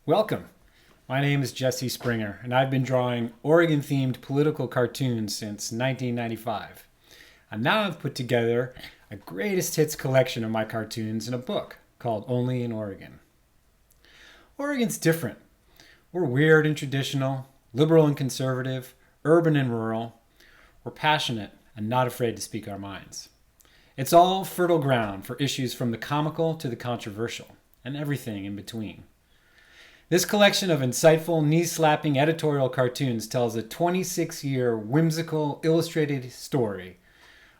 Welcome. My name is Jesse Springer, and I've been drawing Oregon-themed political cartoons since 1995. And now I've put together a greatest hits collection of my cartoons in a book called Only in Oregon. Oregon's different. We're weird and traditional, liberal and conservative, urban and rural. We're passionate and not afraid to speak our minds. It's all fertile ground for issues from the comical to the controversial, and everything in between. This collection of insightful, knee-slapping editorial cartoons tells a 26-year whimsical, illustrated story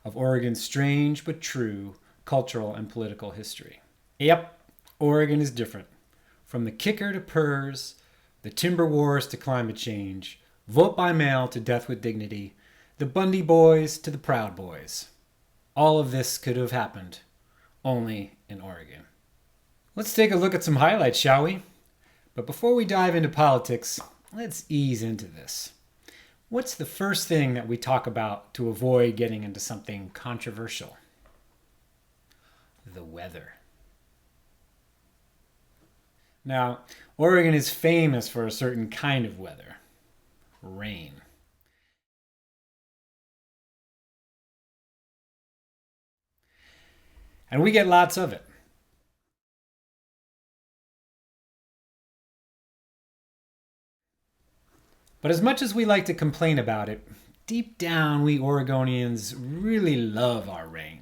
of Oregon's strange but true cultural and political history. Yep, Oregon is different. From the kicker to PERS, the timber wars to climate change, vote by mail to death with dignity, the Bundy boys to the Proud Boys. All of this could have happened only in Oregon. Let's take a look at some highlights, shall we? But before we dive into politics, let's ease into this. What's the first thing that we talk about to avoid getting into something controversial? The weather. Now, Oregon is famous for a certain kind of weather. Rain. And we get lots of it. But as much as we like to complain about it, deep down we Oregonians really love our rain.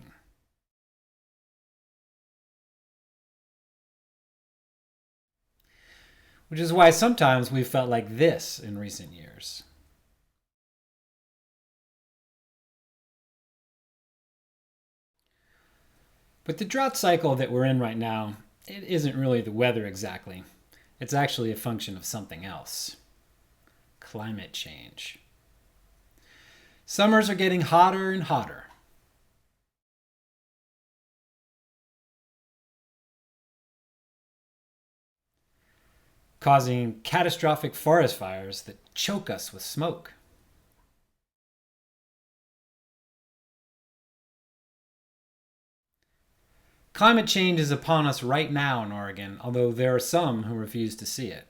Which is why sometimes we've felt like this in recent years. But the drought cycle that we're in right now, it isn't really the weather exactly. It's actually a function of something else. Climate change. Summers are getting hotter and hotter. Causing catastrophic forest fires that choke us with smoke. Climate change is upon us right now in Oregon, although there are some who refuse to see it.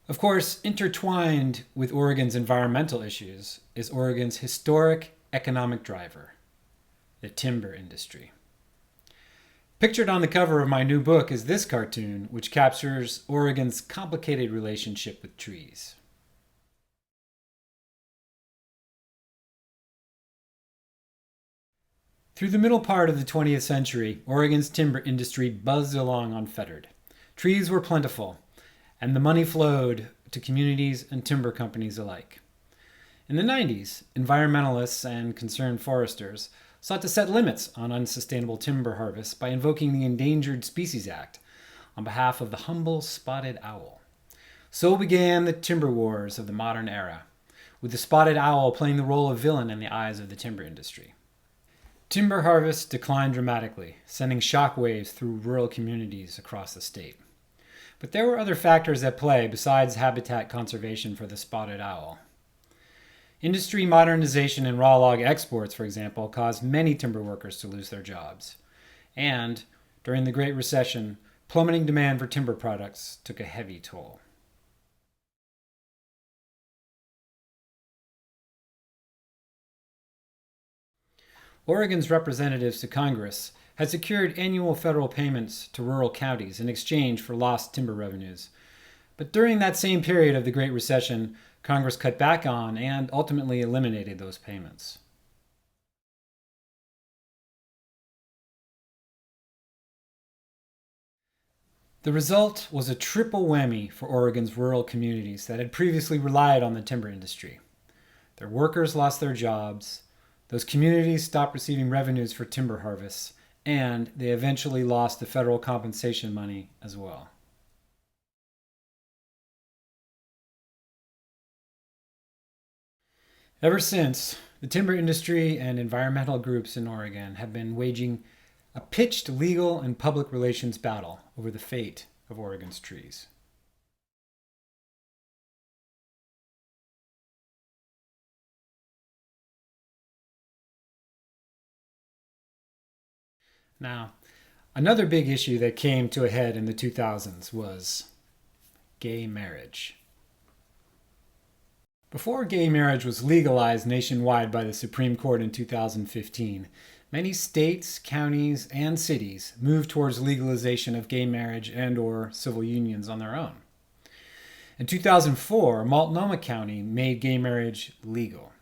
Of course, intertwined with Oregon's environmental issues is Oregon's historic economic driver, the timber industry. Pictured on the cover of my new book is this cartoon, which captures Oregon's complicated relationship with trees. Through the middle part of the 20th century, Oregon's timber industry buzzed along unfettered. Trees were plentiful, and the money flowed to communities and timber companies alike. In the 90s, environmentalists and concerned foresters sought to set limits on unsustainable timber harvests by invoking the Endangered Species Act on behalf of the humble spotted owl. So began the timber wars of the modern era, with the spotted owl playing the role of villain in the eyes of the timber industry. Timber harvests declined dramatically, sending shockwaves through rural communities across the state. But there were other factors at play besides habitat conservation for the spotted owl. Industry modernization and raw log exports, for example, caused many timber workers to lose their jobs. And, during the Great Recession, plummeting demand for timber products took a heavy toll. Oregon's representatives to Congress had secured annual federal payments to rural counties in exchange for lost timber revenues. But during that same period of the Great Recession, Congress cut back on and ultimately eliminated those payments. The result was a triple whammy for Oregon's rural communities that had previously relied on the timber industry. Their workers lost their jobs, those communities stopped receiving revenues for timber harvests, and they eventually lost the federal compensation money as well. Ever since, the timber industry and environmental groups in Oregon have been waging a pitched legal and public relations battle over the fate of Oregon's trees. Now, another big issue that came to a head in the 2000s was gay marriage. Before gay marriage was legalized nationwide by the Supreme Court in 2015, many states, counties, and cities moved towards legalization of gay marriage and/or civil unions on their own. In 2004, Multnomah County made gay marriage legal.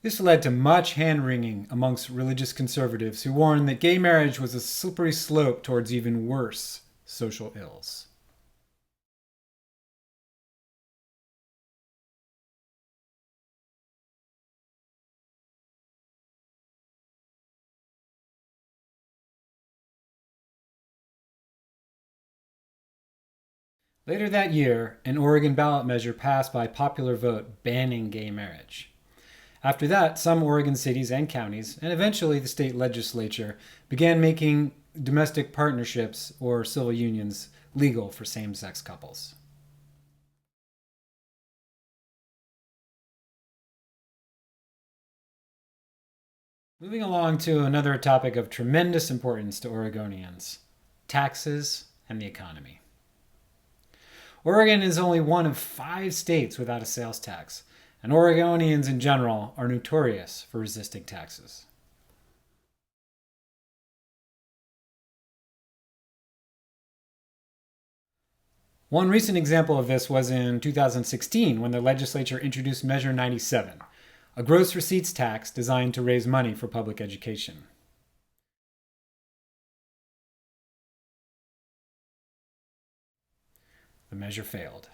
This led to much hand-wringing amongst religious conservatives who warned that gay marriage was a slippery slope towards even worse social ills. Later that year, an Oregon ballot measure passed by popular vote banning gay marriage. After that, some Oregon cities and counties, and eventually the state legislature, began making domestic partnerships or civil unions legal for same-sex couples. Moving along to another topic of tremendous importance to Oregonians: taxes and the economy. Oregon is only one of 5 states without a sales tax, and Oregonians in general are notorious for resisting taxes. One recent example of this was in 2016 when the legislature introduced Measure 97, a gross receipts tax designed to raise money for public education. The measure failed.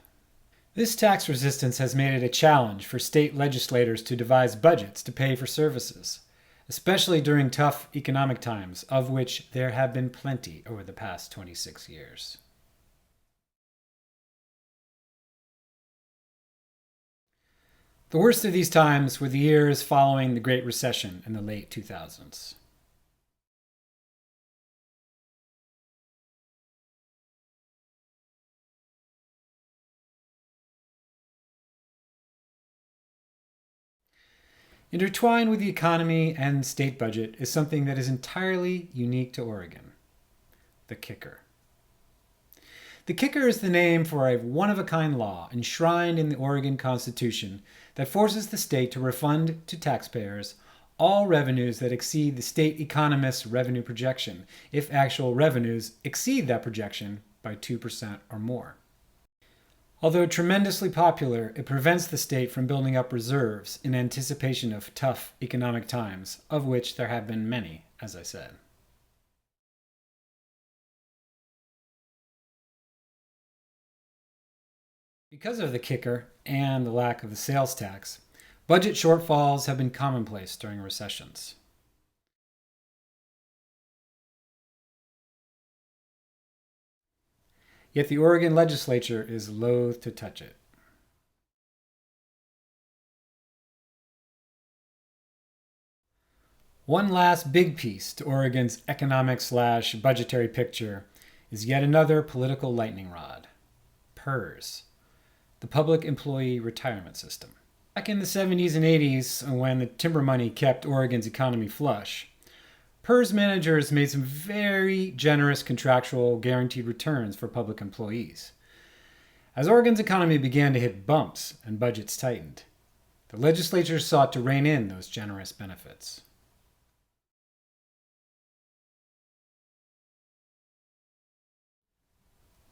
This tax resistance has made it a challenge for state legislators to devise budgets to pay for services, especially during tough economic times, of which there have been plenty over the past 26 years. The worst of these times were the years following the Great Recession in the late 2000s. Intertwined with the economy and state budget is something that is entirely unique to Oregon: the kicker. The kicker is the name for a one-of-a-kind law enshrined in the Oregon Constitution that forces the state to refund to taxpayers all revenues that exceed the state economist's revenue projection if actual revenues exceed that projection by 2% or more. Although tremendously popular, it prevents the state from building up reserves in anticipation of tough economic times, of which there have been many, as I said. Because of the kicker and the lack of the sales tax, budget shortfalls have been commonplace during recessions. Yet the Oregon legislature is loath to touch it. One last big piece to Oregon's economic/budgetary picture is yet another political lightning rod: PERS, the Public Employee Retirement System. Back in the 70s and 80s, when the timber money kept Oregon's economy flush, PERS managers made some very generous contractual guaranteed returns for public employees. As Oregon's economy began to hit bumps and budgets tightened, the legislature sought to rein in those generous benefits.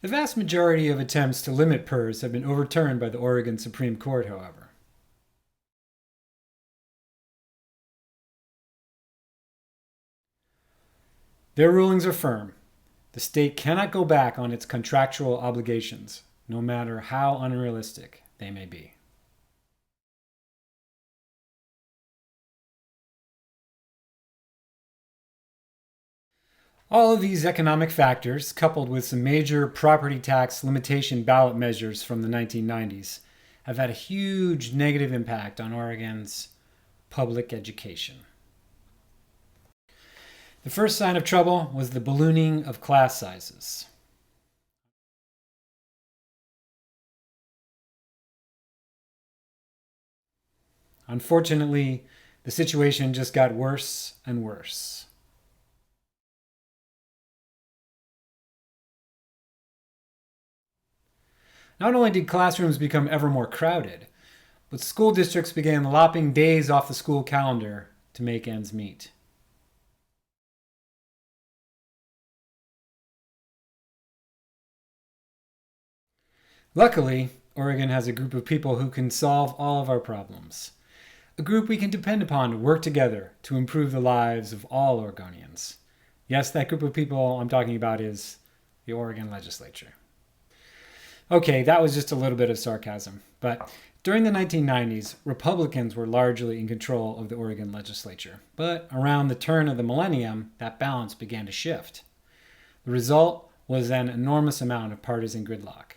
The vast majority of attempts to limit PERS have been overturned by the Oregon Supreme Court, however. Their rulings are firm. The state cannot go back on its contractual obligations, no matter how unrealistic they may be. All of these economic factors, coupled with some major property tax limitation ballot measures from the 1990s, have had a huge negative impact on Oregon's public education. The first sign of trouble was the ballooning of class sizes. Unfortunately, the situation just got worse and worse. Not only did classrooms become ever more crowded, but school districts began lopping days off the school calendar to make ends meet. Luckily, Oregon has a group of people who can solve all of our problems. A group we can depend upon to work together to improve the lives of all Oregonians. Yes, that group of people I'm talking about is the Oregon Legislature. Okay, that was just a little bit of sarcasm, but during the 1990s, Republicans were largely in control of the Oregon Legislature. But around the turn of the millennium, that balance began to shift. The result was an enormous amount of partisan gridlock.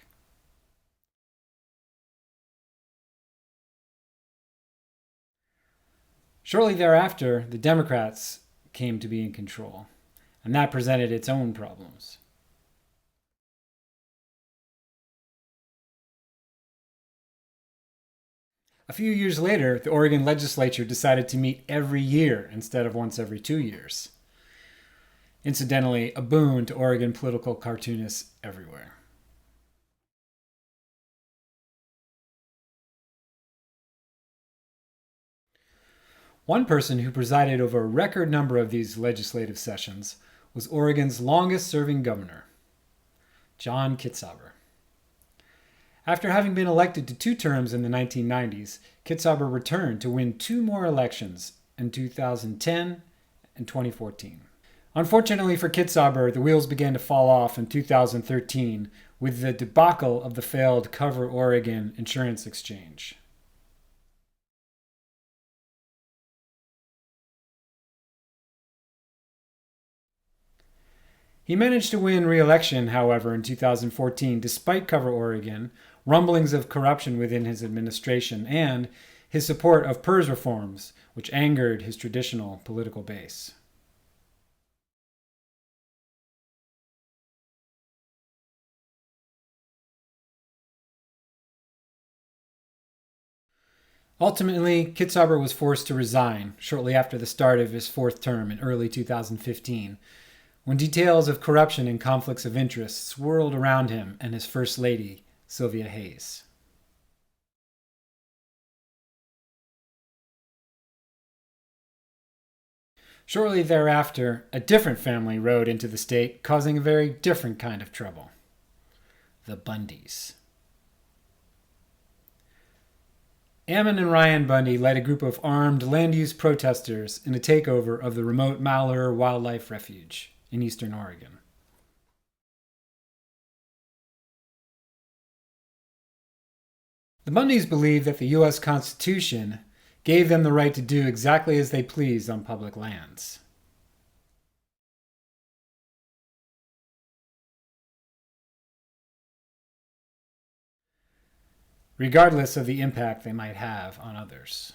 Shortly thereafter, the Democrats came to be in control, and that presented its own problems. A few years later, the Oregon Legislature decided to meet every year instead of once every 2 years. Incidentally, a boon to Oregon political cartoonists everywhere. One person who presided over a record number of these legislative sessions was Oregon's longest-serving governor, John Kitzhaber. After having been elected to 2 terms in the 1990s, Kitzhaber returned to win 2 more elections in 2010 and 2014. Unfortunately for Kitzhaber, the wheels began to fall off in 2013 with the debacle of the failed Cover Oregon insurance exchange. He managed to win re-election, however, in 2014, despite Cover Oregon, rumblings of corruption within his administration, and his support of PERS reforms, which angered his traditional political base. Ultimately, Kitzhaber was forced to resign shortly after the start of his 4th term in early 2015, when details of corruption and conflicts of interest swirled around him and his First Lady, Sylvia Hayes. Shortly thereafter, a different family rode into the state, causing a very different kind of trouble: the Bundys. Ammon and Ryan Bundy led a group of armed land-use protesters in a takeover of the remote Malheur Wildlife Refuge in eastern Oregon. The Bundys believed that the U.S. Constitution gave them the right to do exactly as they pleased on public lands. Regardless of the impact they might have on others.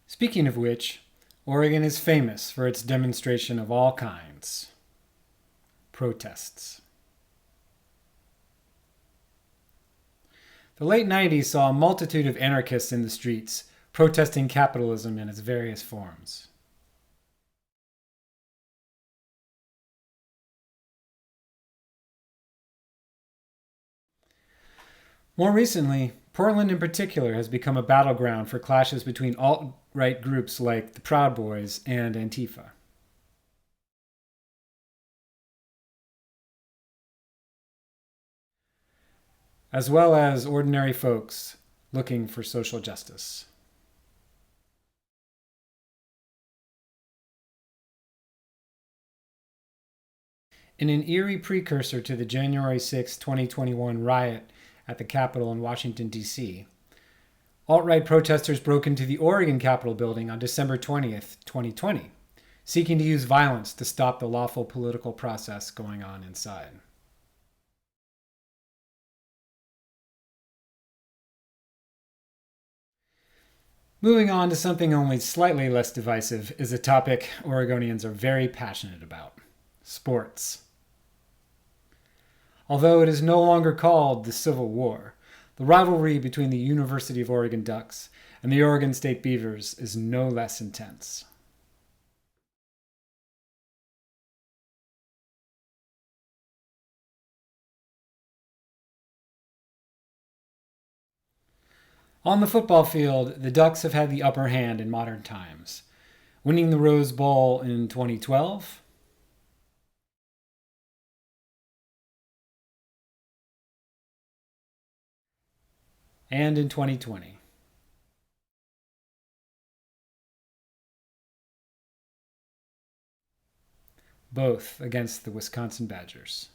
Speaking of which, Oregon is famous for its demonstration of all kinds. Protests. The late 90s saw a multitude of anarchists in the streets, protesting capitalism in its various forms. More recently, Portland in particular has become a battleground for clashes between alt-right groups like the Proud Boys and Antifa. As well as ordinary folks looking for social justice. In an eerie precursor to the January 6, 2021 riot at the Capitol in Washington, D.C., alt-right protesters broke into the Oregon Capitol building on December 20th, 2020, seeking to use violence to stop the lawful political process going on inside. Moving on to something only slightly less divisive is a topic Oregonians are very passionate about: sports. Although it is no longer called the Civil War, the rivalry between the University of Oregon Ducks and the Oregon State Beavers is no less intense. On the football field, the Ducks have had the upper hand in modern times, winning the Rose Bowl in 2012, and in 2020, both against the Wisconsin Badgers.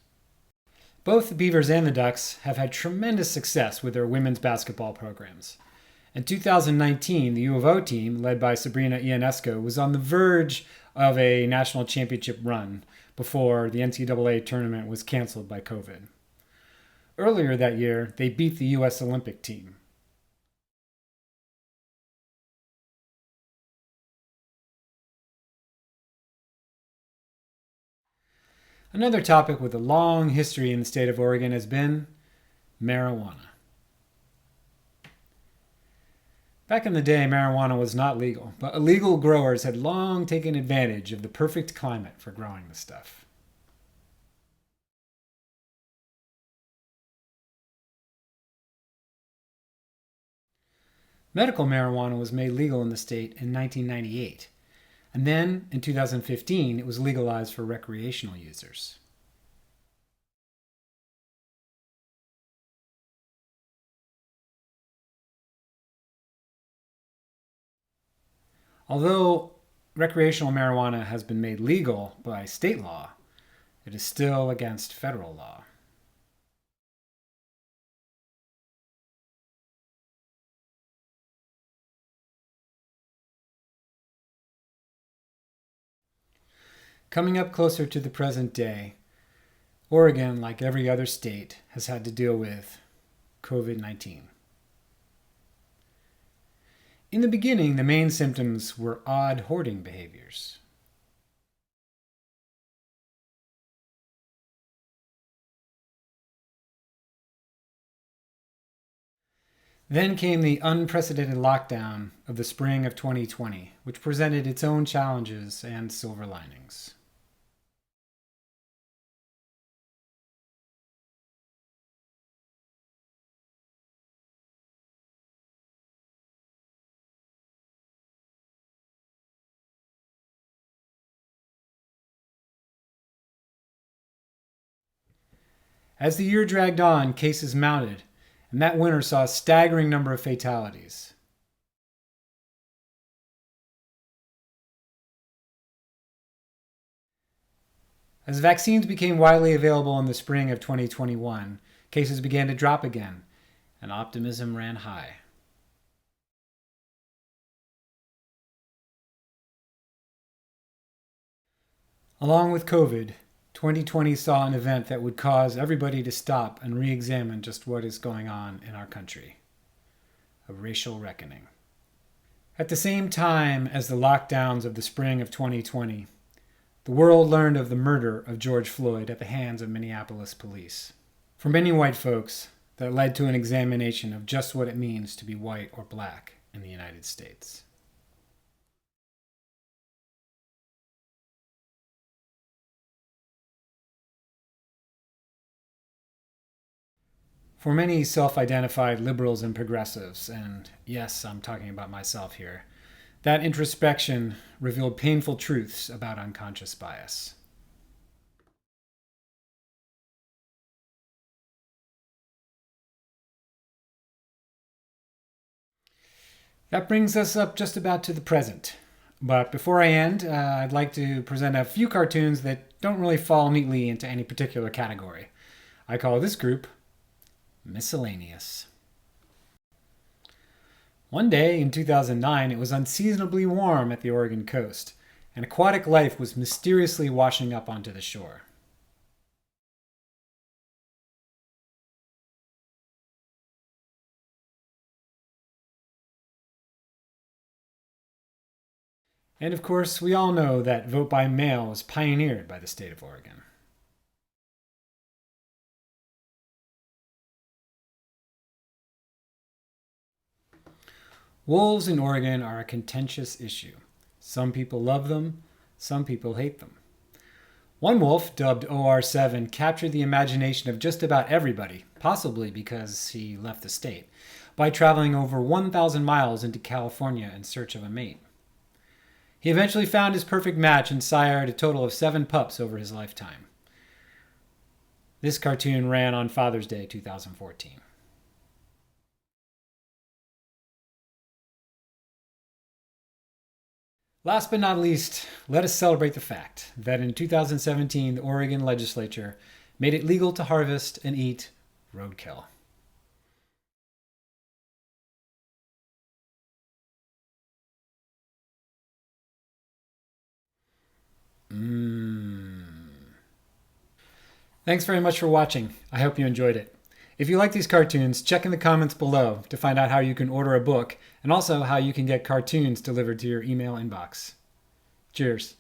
Both the Beavers and the Ducks have had tremendous success with their women's basketball programs. In 2019, the U of O team, led by Sabrina Ionesco, was on the verge of a national championship run before the NCAA tournament was canceled by COVID. Earlier that year, they beat the U.S. Olympic team. Another topic with a long history in the state of Oregon has been marijuana. Back in the day, marijuana was not legal, but illegal growers had long taken advantage of the perfect climate for growing the stuff. Medical marijuana was made legal in the state in 1998, and then in 2015 it was legalized for recreational users. Although recreational marijuana has been made legal by state law, it is still against federal law. Coming up closer to the present day, Oregon, like every other state, has had to deal with COVID-19. In the beginning, the main symptoms were odd hoarding behaviors. Then came the unprecedented lockdown of the spring of 2020, which presented its own challenges and silver linings. As the year dragged on, cases mounted, and that winter saw a staggering number of fatalities. As vaccines became widely available in the spring of 2021, cases began to drop again, and optimism ran high. Along with COVID, 2020 saw an event that would cause everybody to stop and re-examine just what is going on in our country. A racial reckoning. At the same time as the lockdowns of the spring of 2020, the world learned of the murder of George Floyd at the hands of Minneapolis police. For many white folks, that led to an examination of just what it means to be white or black in the United States. For many self-identified liberals and progressives, and yes, I'm talking about myself here, that introspection revealed painful truths about unconscious bias. That brings us up just about to the present. But before I end, I'd like to present a few cartoons that don't really fall neatly into any particular category. I call this group Miscellaneous. One day in 2009, it was unseasonably warm at the Oregon coast, and aquatic life was mysteriously washing up onto the shore. And of course, we all know that vote by mail was pioneered by the state of Oregon. Wolves in Oregon are a contentious issue. Some people love them, some people hate them. One wolf, dubbed OR7, captured the imagination of just about everybody, possibly because he left the state, by traveling over 1,000 miles into California in search of a mate. He eventually found his perfect match and sired a total of 7 pups over his lifetime. This cartoon ran on Father's Day 2014. Last but not least, let us celebrate the fact that in 2017, the Oregon Legislature made it legal to harvest and eat roadkill. Thanks very much for watching. I hope you enjoyed it. If you like these cartoons, check in the comments below to find out how you can order a book and also how you can get cartoons delivered to your email inbox. Cheers.